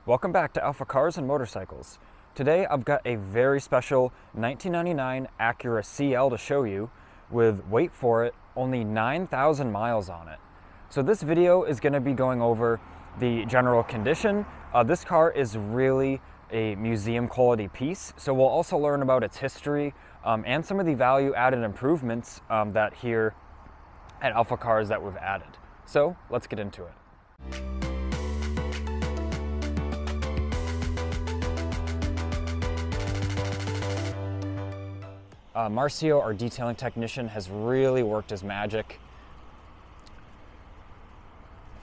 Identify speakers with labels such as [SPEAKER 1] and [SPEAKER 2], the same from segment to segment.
[SPEAKER 1] Welcome back to AlphaCars and Motorcycles. Today I've got a very special 1999 Acura CL to show you with, wait for it, only 9,000 miles on it. So this video is going to be going over the general condition. This car is really a museum quality piece, so we'll also learn about its history and some of the value added improvements that here at AlphaCars that we've added. So let's get into it. Marcio, our detailing technician, has really worked his magic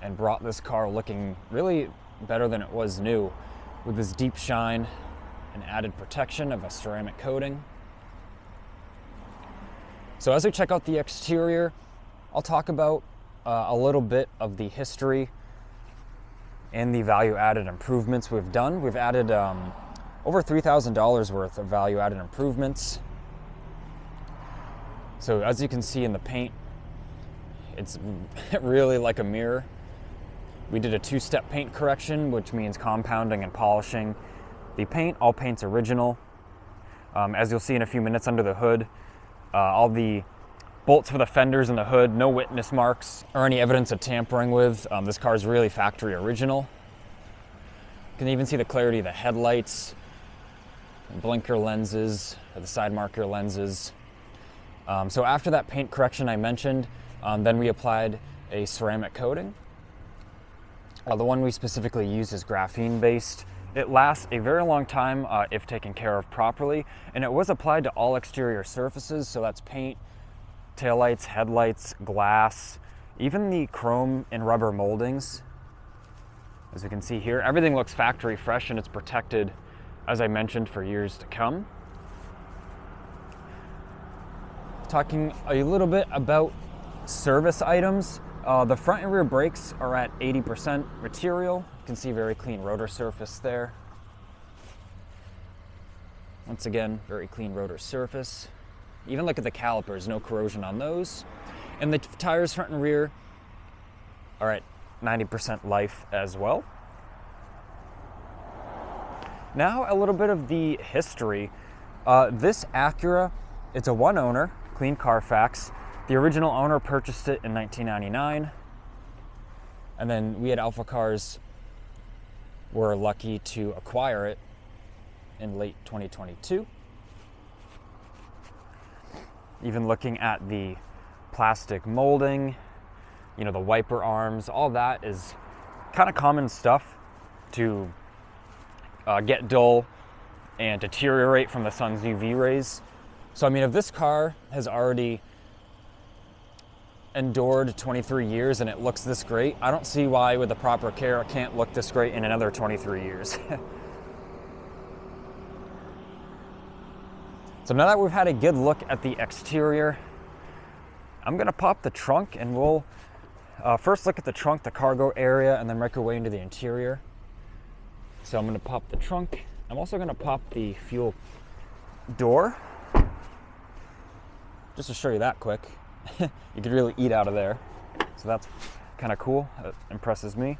[SPEAKER 1] and brought this car looking really better than it was new, with this deep shine and added protection of a ceramic coating. So as we check out the exterior, I'll talk about a little bit of the history and the value added improvements we've done. We've added over $3,000 worth of value added improvements. So as you can see in the paint, it's really like a mirror. We did a two-step paint correction, which means compounding and polishing the paint. All paint's original. As you'll see in a few minutes under the hood, all the bolts for the fenders and the hood, no witness marks or any evidence of tampering with. This car is really factory original. You can even see the clarity of the headlights, blinker lenses, or the side marker lenses. So after that paint correction I mentioned, then we applied a ceramic coating. The one we specifically used is graphene based. It lasts a very long time if taken care of properly, and it was applied to all exterior surfaces, so that's paint, taillights, headlights, glass, even the chrome and rubber moldings. As you can see here, everything looks factory fresh and it's protected, as I mentioned, for years to come. Talking a little bit about service items. The front and rear brakes are at 80% material. You can see very clean rotor surface there. Once again, very clean rotor surface. Even look at the calipers, no corrosion on those. And the tires front and rear are at 90% life as well. Now a little bit of the history. This Acura, it's a one owner, clean Carfax. The original owner purchased it in 1999. And then we at AlphaCars were lucky to acquire it in late 2022. Even looking at the plastic molding, you know, the wiper arms, all that is kind of common stuff to get dull and deteriorate from the sun's UV rays. So I mean, if this car has already endured 23 years and it looks this great, I don't see why with the proper care it can't look this great in another 23 years. So now that we've had a good look at the exterior, I'm gonna pop the trunk and we'll first look at the trunk, the cargo area, and then make our way into the interior. So I'm gonna pop the trunk. I'm also gonna pop the fuel door, just to show you that quick. You could really eat out of there. So that's kind of cool. That impresses me.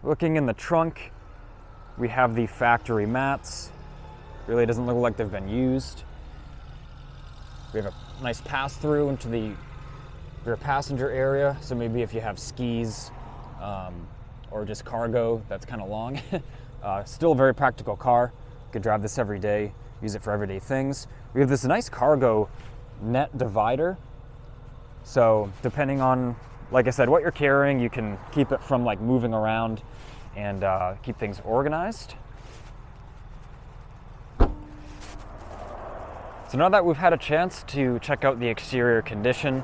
[SPEAKER 1] Looking in the trunk, we have the factory mats. Really doesn't look like they've been used. We have a nice pass through into the rear passenger area. So maybe if you have skis or just cargo that's kind of long. Still a very practical car. You could drive this every day, use it for everyday things. We have this nice cargo net divider. So depending on, like I said, what you're carrying, you can keep it from like moving around and keep things organized. So now that we've had a chance to check out the exterior condition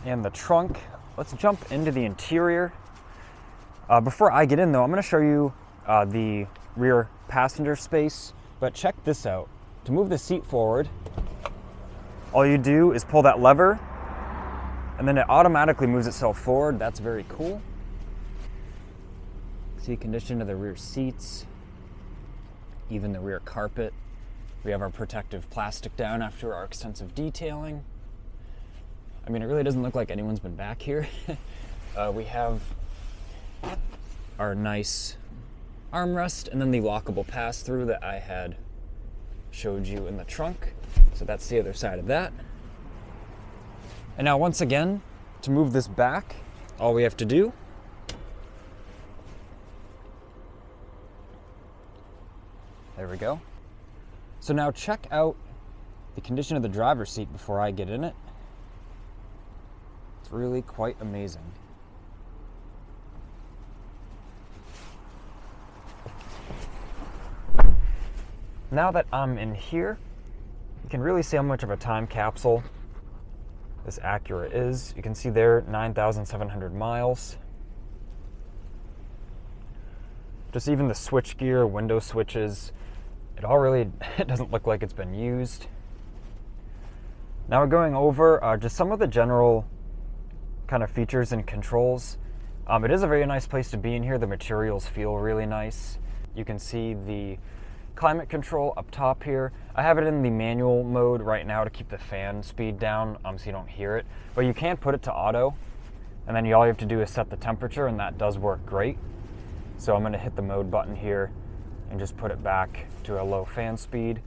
[SPEAKER 1] and the trunk, let's jump into the interior. Before I get in though, I'm going to show you the rear passenger space, but check this out. To move the seat forward, all you do is pull that lever and then it automatically moves itself forward. That's very cool. See condition of the rear seats, even the rear carpet. We have our protective plastic down after our extensive detailing. I mean, it really doesn't look like anyone's been back here. We have our nice armrest, and then the lockable pass-through that I had showed you in the trunk. So that's the other side of that. And now once again, to move this back, all we have to do there we go. So now check out the condition of the driver's seat before I get in it. It's really quite amazing. Now that I'm in here, you can really see how much of a time capsule this Acura is. You can see there 9,700 miles. Just even the switchgear, window switches, it all really it doesn't look like it's been used. Now we're going over just some of the general kind of features and controls. It is a very nice place to be in here. The materials feel really nice. You can see the climate control up top here. I have it in the manual mode right now to keep the fan speed down so you don't hear it. But you can put it to auto, and then all you have to do is set the temperature, and that does work great. So I'm going to hit the mode button here and just put it back to a low fan speed.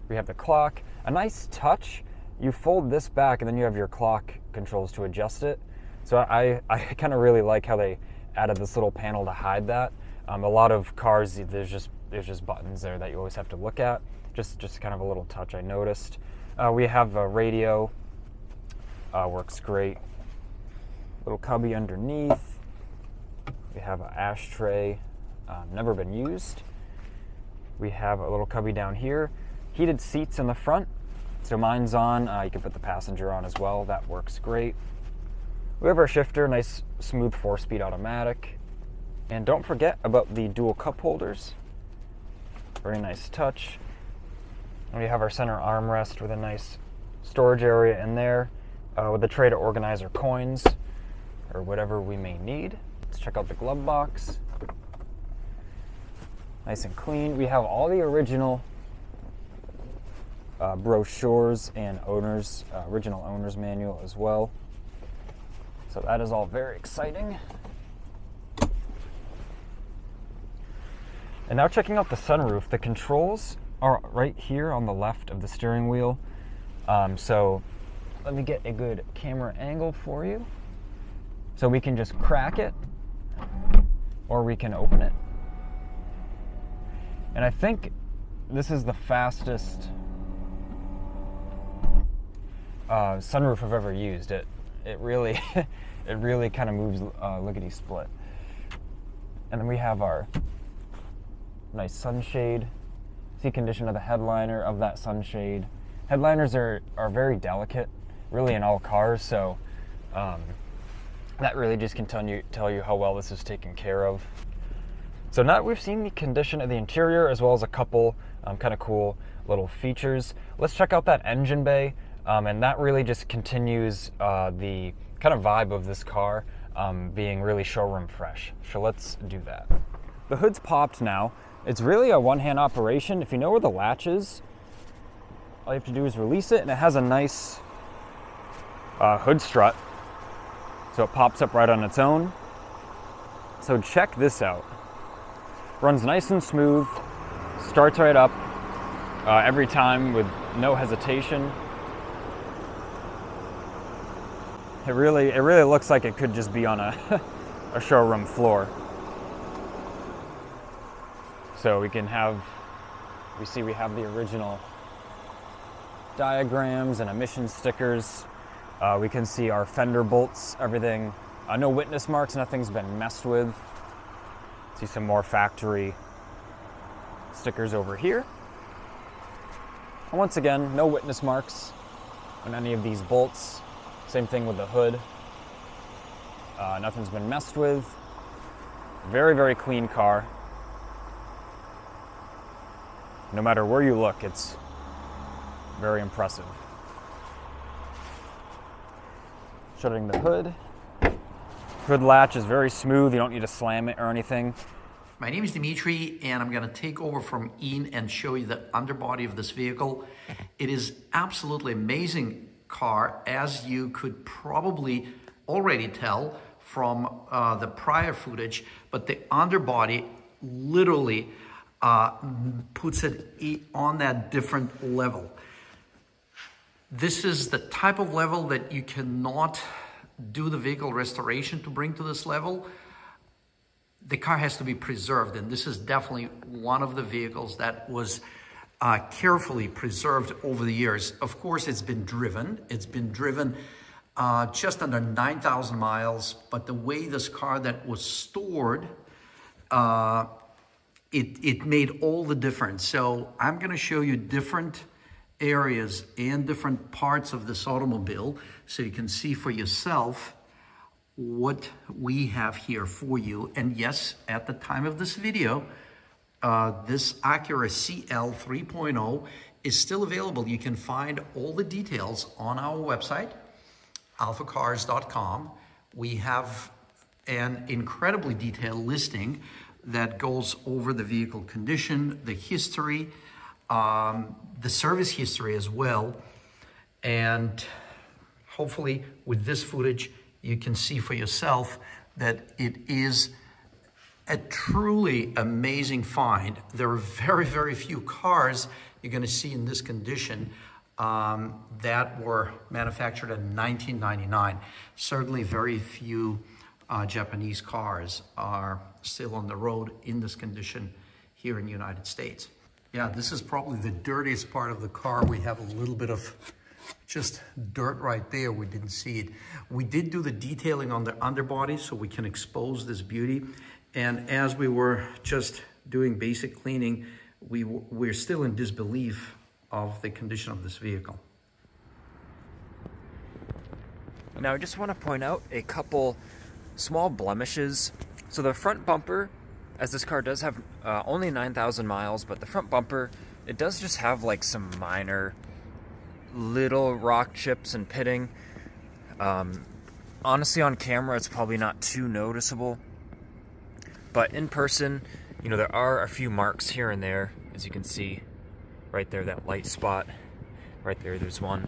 [SPEAKER 1] We have the clock. A nice touch, you fold this back and then you have your clock controls to adjust it. So I kind of really like how they added this little panel to hide that. A lot of cars, there's just buttons there that you always have to look at. Just kind of a little touch I noticed. We have a radio, works great. Little cubby underneath. We have an ashtray, never been used. We have a little cubby down here. Heated seats in the front. So mine's on, you can put the passenger on as well, that works great. We have our shifter, nice smooth 4-speed automatic. And don't forget about the dual cup holders. Very nice touch. And we have our center armrest with a nice storage area in there with a tray to organize our coins or whatever we may need. Let's check out the glove box. Nice and clean. We have all the original brochures and original owner's manual as well. So that is all very exciting. And now checking out the sunroof, the controls are right here on the left of the steering wheel. So let me get a good camera angle for you. So we can just crack it, or we can open it. And I think this is the fastest sunroof I've ever used. It really it really kind of moves lickety split. And then we have our nice sunshade. See condition of the headliner of that sunshade. Headliners are very delicate, really, in all cars, so that really just can tell you how well this is taken care of. So now that we've seen the condition of the interior as well as a couple kind of cool little features, let's check out that engine bay, and that really just continues the kind of vibe of this car being really showroom fresh. So let's do that. The hood's popped now. It's really a one-hand operation. If you know where the latch is, all you have to do is release it, and it has a nice hood strut. So it pops up right on its own. So check this out. Runs nice and smooth, starts right up every time with no hesitation. It really looks like it could just be on a showroom floor. So we have the original diagrams and emission stickers. We can see our fender bolts, everything. No witness marks, nothing's been messed with. See some more factory stickers over here. And once again, no witness marks on any of these bolts. Same thing with the hood. Nothing's been messed with. Very, very clean car. No matter where you look, it's very impressive. Shutting the hood. Hood latch is very smooth. You don't need to slam it or anything.
[SPEAKER 2] My name is Dimitri, and I'm going to take over from Ian and show you the underbody of this vehicle. It is absolutely amazing car, as you could probably already tell from the prior footage, but the underbody literally puts it on that different level. This is the type of level that you cannot do the vehicle restoration to bring to this level. The car has to be preserved, and this is definitely one of the vehicles that was carefully preserved over the years. Of course, it's been driven. It's been driven just under 9,000 miles, but the way this car that was stored, it made all the difference. So I'm gonna show you different areas and different parts of this automobile so you can see for yourself what we have here for you. And yes, at the time of this video, this Acura CL 3.0 is still available. You can find all the details on our website, AlphaCars.com. We have an incredibly detailed listing that goes over the vehicle condition, the history, the service history as well. And hopefully with this footage, you can see for yourself that it is a truly amazing find. There are very, very few cars you're gonna see in this condition that were manufactured in 1999. Certainly very few Japanese cars are still on the road in this condition here in the United States. Yeah, this is probably the dirtiest part of the car. We have a little bit of just dirt right there. We didn't see it. We did do the detailing on the underbody so we can expose this beauty. And as we were just doing basic cleaning, we're still in disbelief of the condition of this vehicle.
[SPEAKER 1] Now I just want to point out a couple small blemishes. So the front bumper, as this car does have only 9,000 miles, but the front bumper, it does just have like some minor little rock chips and pitting. Honestly, on camera, it's probably not too noticeable, but in person, you know, there are a few marks here and there, as you can see right there, that light spot right there, there's one.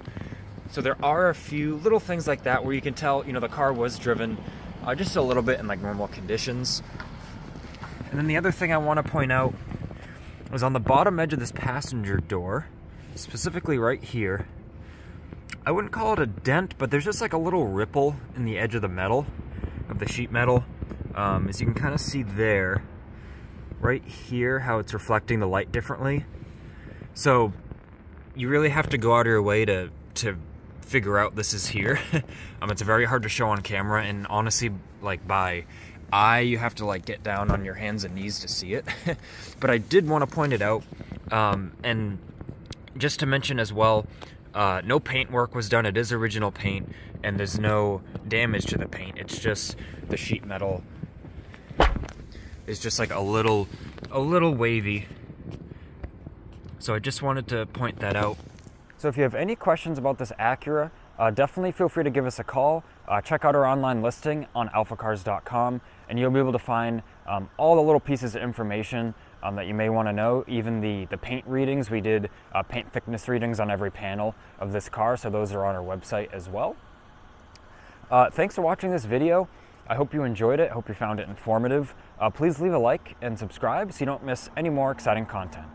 [SPEAKER 1] So there are a few little things like that where you can tell, you know, the car was driven just a little bit in like normal conditions. And then the other thing I want to point out was on the bottom edge of this passenger door, specifically right here. I wouldn't call it a dent, but there's just like a little ripple in the edge of the metal, of the sheet metal. As you can kind of see there, right here, how it's reflecting the light differently. So you really have to go out of your way to figure out this is here. It's very hard to show on camera, and honestly, like by eye, you have to like get down on your hands and knees to see it. But I did want to point it out, and just to mention as well, no paint work was done. It is original paint, and there's no damage to the paint. It's just the sheet metal is just like a little wavy. So I just wanted to point that out. So if you have any questions about this Acura, definitely feel free to give us a call. Check out our online listing on AlphaCars.com, and you'll be able to find all the little pieces of information that you may want to know, even the paint readings. We did paint thickness readings on every panel of this car, so those are on our website as well. Thanks for watching this video. I hope you enjoyed it. I hope you found it informative. Please leave a like and subscribe so you don't miss any more exciting content.